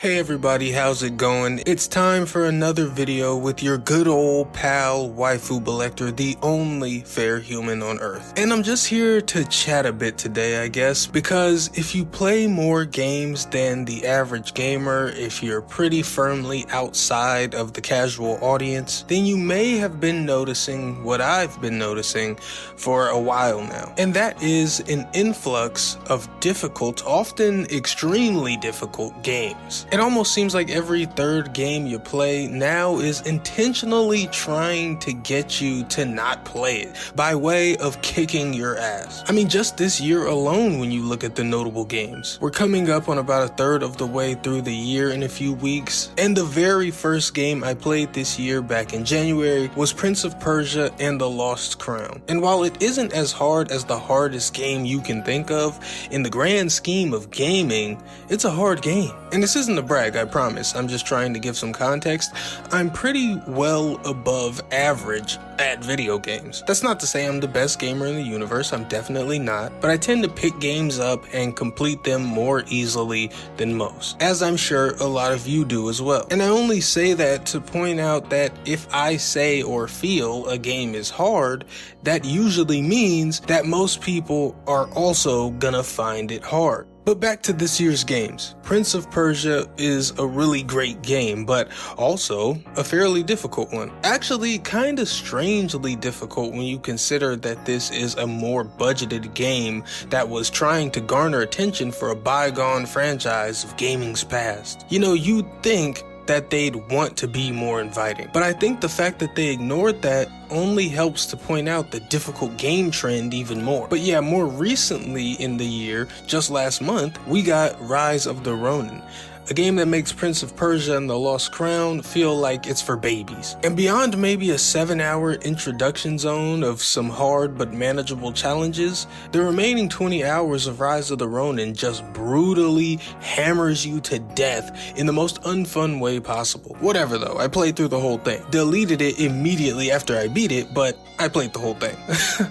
Hey everybody, how's it going? It's time for another video with your good old pal, Waifu Belector, the only fair human on earth. And I'm just here to chat a bit today, I guess, because if you play more games than the average gamer, if you're pretty firmly outside of the casual audience, then you may have been noticing what I've been noticing for a while now. And that is an influx of difficult, often extremely difficult games. It almost seems like every third game you play now is intentionally trying to get you to not play it by way of kicking your ass. I mean, just this year alone, when you look at the notable games, we're coming up on about a third of the way through the year in a few weeks, and the very first game I played this year back in January was Prince of Persia and the Lost Crown. And while it isn't as hard as the hardest game you can think of, in the grand scheme of gaming, it's a hard game. And this isn't a brag, I promise. I'm just trying to give some context. I'm pretty well above average at video games. That's not to say I'm the best gamer in the universe, I'm definitely not, but I tend to pick games up and complete them more easily than most, as I'm sure a lot of you do as well. And I only say that to point out that if I say or feel a game is hard, that usually means that most people are also gonna find it hard. But back to this year's games. Prince of Persia is a really great game, but also a fairly difficult one. Actually, kinda strangely difficult when you consider that this is a more budgeted game that was trying to garner attention for a bygone franchise of gaming's past. You know, you'd think that they'd want to be more inviting. But I think the fact that they ignored that only helps to point out the difficult game trend even more. But yeah, more recently in the year, just last month, we got Rise of the Ronin, a game that makes Prince of Persia and the Lost Crown feel like it's for babies. And beyond maybe a 7-hour introduction zone of some hard but manageable challenges, the remaining 20 hours of Rise of the Ronin just brutally hammers you to death in the most unfun way possible. Whatever though, I played through the whole thing. Deleted it immediately after I beat it, but I played the whole thing.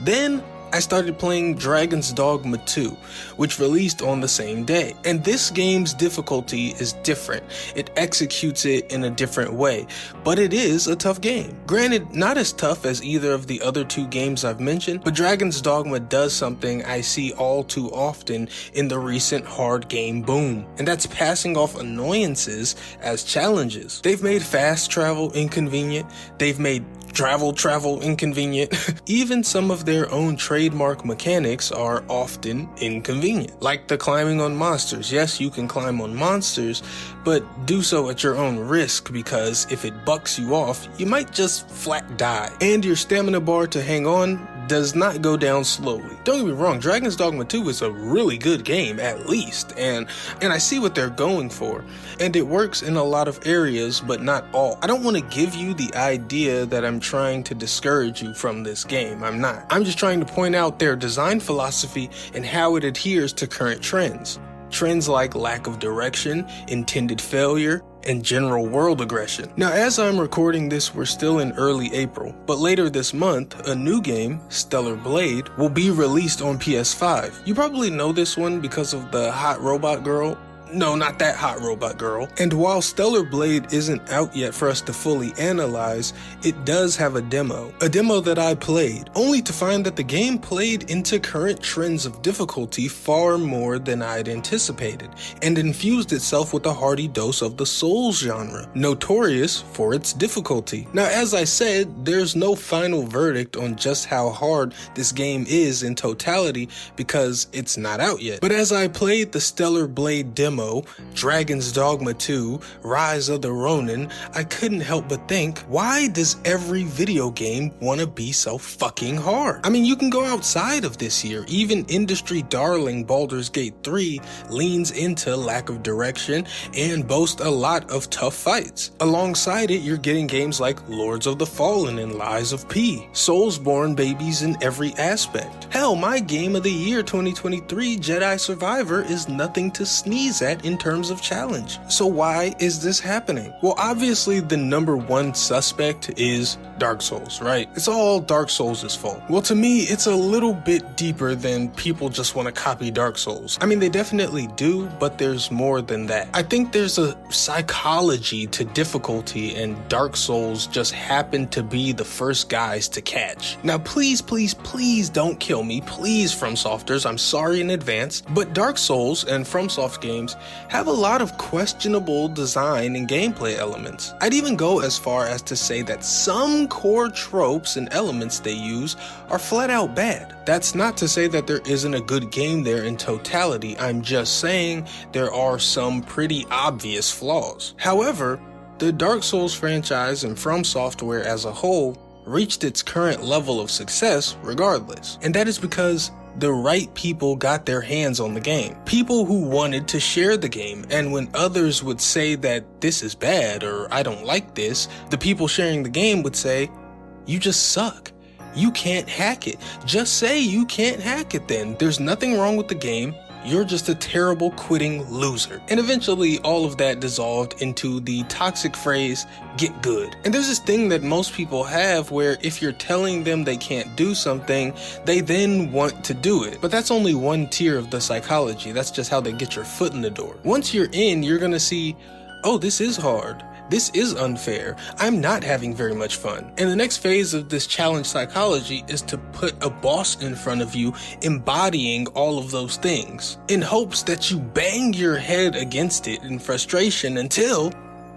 Then I started playing Dragon's Dogma 2, which released on the same day. And this game's difficulty is different. It executes it in a different way, but it is a tough game. Granted, not as tough as either of the other two games I've mentioned, but Dragon's Dogma does something I see all too often in the recent hard game boom, and that's passing off annoyances as challenges. They've made fast travel inconvenient, they've made travel inconvenient. Even some of their own trademark mechanics are often inconvenient, like the climbing on monsters. Yes, you can climb on monsters, but do so at your own risk, because if it bucks you off, you might just flat die. And your stamina bar to hang on does not go down slowly. Don't get me wrong, Dragon's Dogma 2 is a really good game, at least, and I see what they're going for, and it works in a lot of areas, but not all. I don't want to give you the idea that I'm trying to discourage you from this game. I'm not. I'm just trying to point out their design philosophy and how it adheres to current trends. Trends like lack of direction, intended failure, and general world aggression. Now, as I'm recording this, we're still in early April, but later this month, a new game, Stellar Blade, will be released on PS5. You probably know this one because of the hot robot girl. No, not that hot robot girl. And while Stellar Blade isn't out yet for us to fully analyze, it does have a demo that I played, only to find that the game played into current trends of difficulty far more than I'd anticipated, and infused itself with a hearty dose of the Souls genre, notorious for its difficulty. Now, as I said, there's no final verdict on just how hard this game is in totality because it's not out yet. But as I played the Stellar Blade demo, Dragon's Dogma 2, Rise of the Ronin, I couldn't help but think, why does every video game want to be so fucking hard? I mean, you can go outside of this year. Even industry darling Baldur's Gate 3 leans into lack of direction and boasts a lot of tough fights. Alongside it, you're getting games like Lords of the Fallen and Lies of P, Soulsborne babies in every aspect. Hell, my game of the year 2023, Jedi Survivor, is nothing to sneeze at in terms of challenge. So why is this happening? Well, obviously the number one suspect is Dark Souls, right? It's all Dark Souls' fault. Well, to me, it's a little bit deeper than people just want to copy Dark Souls. I mean, they definitely do, but there's more than that. I think there's a psychology to difficulty, and Dark Souls just happened to be the first guys to catch. Now, please don't kill me, please, FromSofters, I'm sorry in advance, but Dark Souls and FromSoft games have a lot of questionable design and gameplay elements. I'd even go as far as to say that some core tropes and elements they use are flat out bad. That's not to say that there isn't a good game there in totality, I'm just saying there are some pretty obvious flaws. However, the Dark Souls franchise and From Software as a whole reached its current level of success regardless, and that is because the right people got their hands on the game. People who wanted to share the game, and when others would say that this is bad or I don't like this, the people sharing the game would say, you just suck. You can't hack it. Just say you can't hack it then. There's nothing wrong with the game. You're just a terrible quitting loser. And eventually all of that dissolved into the toxic phrase, get good. And there's this thing that most people have where if you're telling them they can't do something, they then want to do it. But that's only one tier of the psychology. That's just how they get your foot in the door. Once you're in, you're gonna see, oh, this is hard. This is unfair. I'm not having very much fun. And the next phase of this challenge psychology is to put a boss in front of you embodying all of those things in hopes that you bang your head against it in frustration until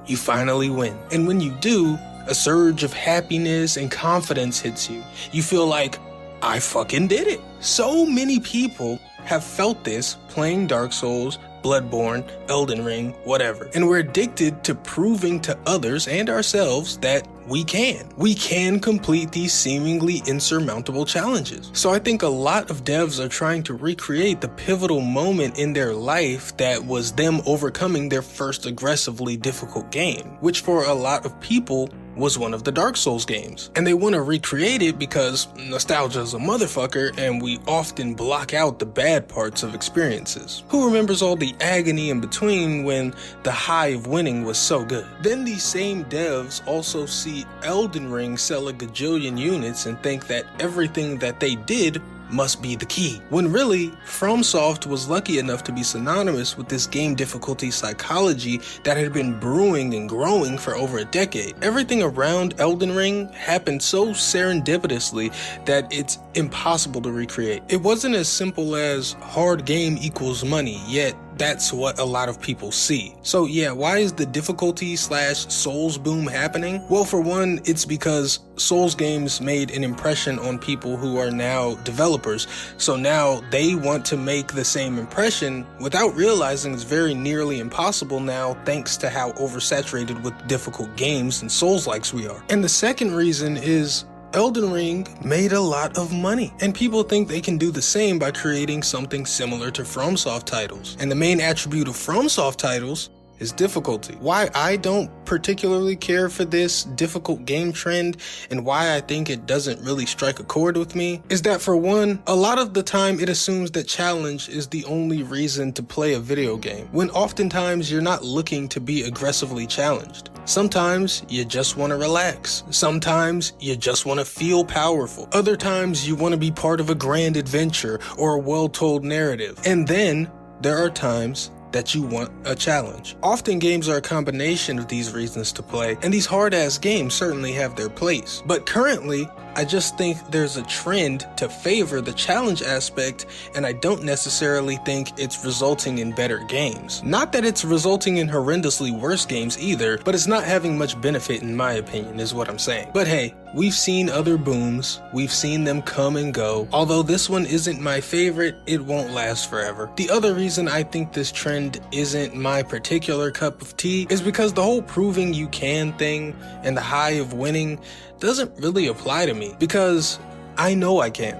you finally win. And when you do, a surge of happiness and confidence hits you. You feel like, I fucking did it. So many people have felt this playing Dark Souls, Bloodborne, Elden Ring, whatever. And we're addicted to proving to others and ourselves that we can. We can complete these seemingly insurmountable challenges. So I think a lot of devs are trying to recreate the pivotal moment in their life that was them overcoming their first aggressively difficult game, which for a lot of people was one of the Dark Souls games. And they want to recreate it because nostalgia is a motherfucker and we often block out the bad parts of experiences. Who remembers all the agony in between when the high of winning was so good? Then these same devs also see Elden Ring sell a gajillion units and think that everything that they did must be the key. When really, FromSoft was lucky enough to be synonymous with this game difficulty psychology that had been brewing and growing for over a decade. Everything around Elden Ring happened so serendipitously that it's impossible to recreate. It wasn't as simple as hard game equals money, yet that's what a lot of people see. So yeah, why is the difficulty / Souls boom happening? Well, for one, it's because Souls games made an impression on people who are now developers. So now they want to make the same impression without realizing it's very nearly impossible now thanks to how oversaturated with difficult games and Souls-likes we are. And the second reason is Elden Ring made a lot of money, and people think they can do the same by creating something similar to FromSoft titles. And the main attribute of FromSoft titles is difficulty. Why I don't particularly care for this difficult game trend and why I think it doesn't really strike a chord with me is that, for one, a lot of the time it assumes that challenge is the only reason to play a video game, when oftentimes you're not looking to be aggressively challenged. Sometimes you just want to relax. Sometimes you just want to feel powerful. Other times you want to be part of a grand adventure or a well-told narrative. And then there are times that you want a challenge. Often games are a combination of these reasons to play, and these hard-ass games certainly have their place. But currently, I just think there's a trend to favor the challenge aspect, and I don't necessarily think it's resulting in better games. Not that it's resulting in horrendously worse games either, but it's not having much benefit in my opinion is what I'm saying. But hey, we've seen other booms, we've seen them come and go. Although this one isn't my favorite, it won't last forever. The other reason I think this trend isn't my particular cup of tea is because the whole proving you can thing and the high of winning doesn't really apply to me, because I know I can.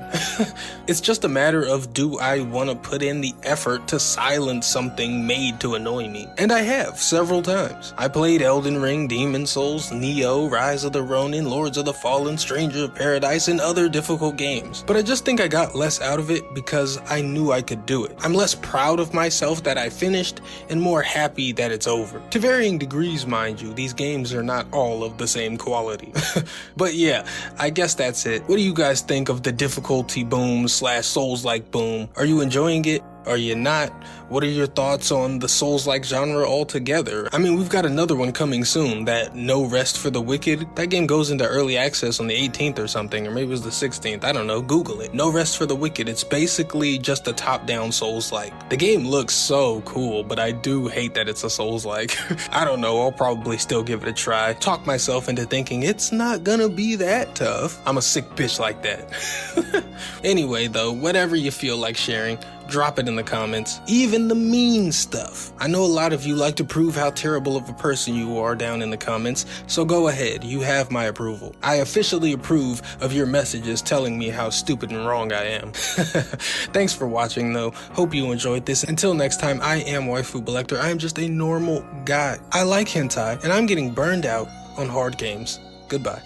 It's just a matter of, do I want to put in the effort to silence something made to annoy me? And I have, several times. I played Elden Ring, Demon Souls, Neo, Rise of the Ronin, Lords of the Fallen, Stranger of Paradise, and other difficult games. But I just think I got less out of it because I knew I could do it. I'm less proud of myself that I finished and more happy that it's over. To varying degrees, mind you, these games are not all of the same quality. But yeah, I guess that's it. What do you guys think of the difficulty boom / Souls-like boom? Are you enjoying it? Are you not? What are your thoughts on the Souls-like genre altogether? I mean, we've got another one coming soon, that No Rest for the Wicked. That game goes into early access on the 18th or something, or maybe it was the 16th, I don't know, Google it. No Rest for the Wicked, it's basically just a top-down Souls-like. The game looks so cool, but I do hate that it's a Souls-like. I don't know, I'll probably still give it a try. Talk myself into thinking it's not gonna be that tough. I'm a sick bitch like that. Anyway though, whatever you feel like sharing, drop it in the comments, even the mean stuff. I know a lot of you like to prove how terrible of a person you are down in the comments, so go ahead, you have my approval. I officially approve of your messages telling me how stupid and wrong I am. Thanks for watching though, hope you enjoyed this. Until next time, I am Waifu Belector, I am just a normal guy. I like hentai, and I'm getting burned out on hard games. Goodbye.